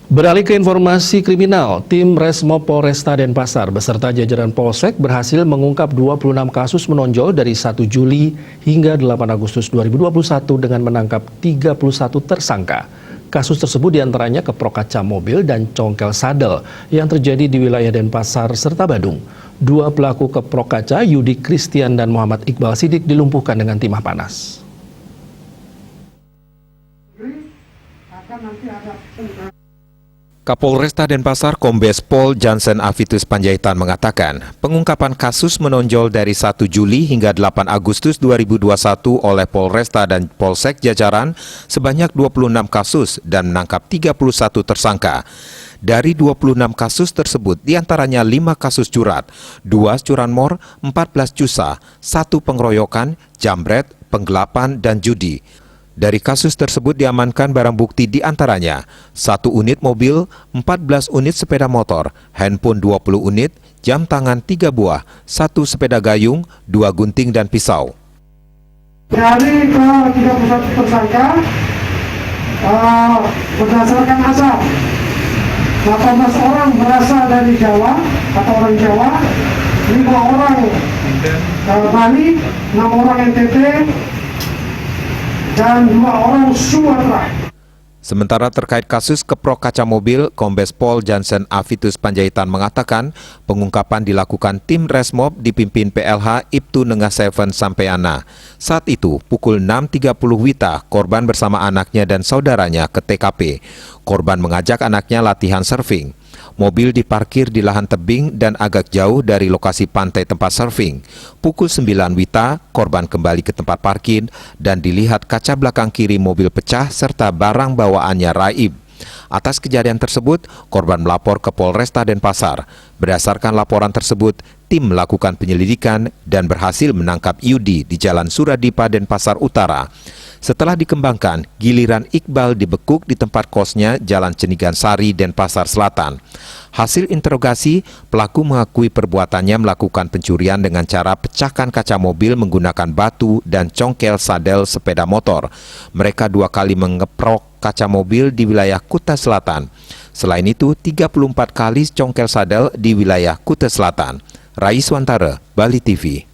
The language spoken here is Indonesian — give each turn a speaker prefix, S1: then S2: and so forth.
S1: Beralih ke informasi kriminal, tim Resmo Polresta Denpasar beserta jajaran Polsek berhasil mengungkap 26 kasus menonjol dari 1 Juli hingga 8 Agustus 2021 dengan menangkap 31 tersangka. Kasus tersebut diantaranya keprok kaca mobil dan congkel sadel yang terjadi di wilayah Denpasar serta Badung. Dua pelaku keprok kaca, Yudi Christian dan Muhammad Iqbal Sidik, dilumpuhkan dengan timah panas.
S2: Kapolresta Denpasar Kombes Pol Jansen Avitus Panjaitan mengatakan, pengungkapan kasus menonjol dari 1 Juli hingga 8 Agustus 2021 oleh Polresta dan Polsek jajaran sebanyak 26 kasus dan menangkap 31 tersangka. Dari 26 kasus tersebut, diantaranya 5 kasus curat, 2 curanmor, 14 cusa, 1 pengeroyokan, jambret, penggelapan, dan judi. Dari kasus tersebut diamankan barang bukti diantaranya 1 unit mobil, 14 unit sepeda motor, handphone 20 unit, jam tangan 3 buah, 1 sepeda gayung, 2 gunting dan pisau.
S3: Dari ke-31 tersangka berdasarkan asal 18 orang berasal dari Jawa atau orang Jawa, 5 orang Bali, 6 orang NTT, dan 2 orang Sumatera.
S2: Sementara terkait kasus keprok kaca mobil, Kombes Pol Jansen Avitus Panjaitan mengatakan pengungkapan dilakukan tim Resmob dipimpin PLH Ibtu Nengah Seven Sampeyana. Saat itu, pukul 6.30 WITA, korban bersama anaknya dan saudaranya ke TKP. Korban mengajak anaknya latihan surfing. Mobil diparkir di lahan tebing dan agak jauh dari lokasi pantai tempat surfing. Pukul 9 WITA, korban kembali ke tempat parkir dan dilihat kaca belakang kiri mobil pecah serta barang bawaannya raib. Atas kejadian tersebut, korban melapor ke Polresta Denpasar. Berdasarkan laporan tersebut, tim melakukan penyelidikan dan berhasil menangkap Yudi di Jalan Suradipa, Denpasar Utara. Setelah dikembangkan, giliran Iqbal dibekuk di tempat kosnya Jalan Cenigan Sari, Denpasar Selatan. Hasil interogasi, pelaku mengakui perbuatannya melakukan pencurian dengan cara pecahkan kaca mobil menggunakan batu dan congkel sadel sepeda motor. Mereka 2 kali mengeprok kaca mobil di wilayah Kuta Selatan. Selain itu, 34 kali congkel sadel di wilayah Kuta Selatan. Rais Wantara, Bali TV.